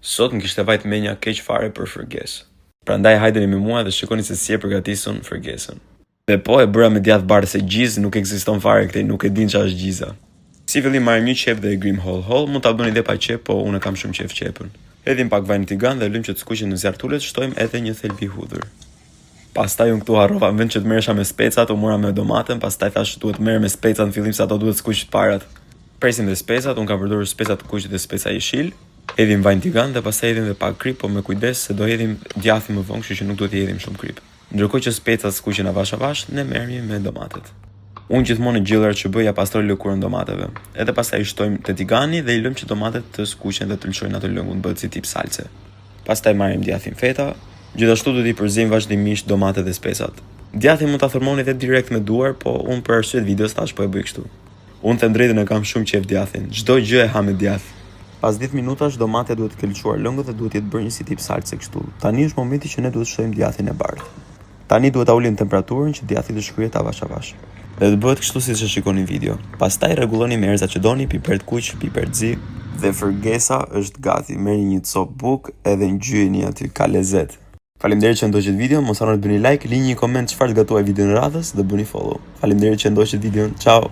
Sot më kishte vajt menja keq fare për fërgesë. Prandaj hajdeni me mua dhe shikoni se si e përgatisun fërgesën. Dhe po e bëra me djathtë bardhë se gjizë nuk ekziston fare këtej, nuk e din çfarë është gjiza. Si fillim marrim një qep dhe e grim hol, mund ta bëni edhe pa qep, po unë kam shumë qef qepën. Hedhim pak vaj në tigan dhe lëm që të skuqen në zjarrtulet, shtojmë edhe një thelbi hudhër. Pastaj unë këtu harrova në vend që të merresha me specat, u mora me domatën, pastaj thash duhet merr me specat në fillim se ato duhet skuqet parat. Presim dhe specat, unë kam përdorur speca të kuqe dhe speca jeshil. Hedhim vaj në tigan dhe pastaj hedhim dhe pak krip, po me kujdes se do hedhim djathi më vonë, kështu që nuk duhet i hedhim shumë krip. Ndërkohë që specat skuqen avash avash, ne merremi me domatet. Unë gjithmonë në gjillërat që bëja pastroj lëkurën domateve. Edhe pastaj i shtojmë te tigani dhe i lëm që domatet të skuqen dhe të lëshojnë atë lëngun, bëhet si tip salce. Pastaj marrim djathin feta, gjithashtu duhet i përzejmë vazhdimisht domatet dhe specat. Djathin mund ta thërmoni edhe direkt me duar, po unë për arsye të videos tash po e bëj kështu. Unë them drejtën e kam shumë qejf djathin. Çdo gjë e ha me djath. Pas 10 minutash domatja duhet të lëshuar lëngun dhe duhet të bërë një si tip salce kështu. Tani është momenti që ne duhet të shtojmë djathin e bardhë. Tani duhet ta ulim temperaturën që djathi të shkryhet avash avash. Dhe të bëhet kështu siç e shikoni në video. Pastaj rregulloni me erëzat që doni, piper të kuq, piper të zi dhe fërgesa është gati. Merrni një copë bukë edhe ngjyeni aty, ka lezet. Faleminderit që ndoqët videon, mos harroni të bëni like, lini një koment çfarë të gatuaj videon radhës dhe bëni follow. Faleminderit që ndoqët videon. Ciao.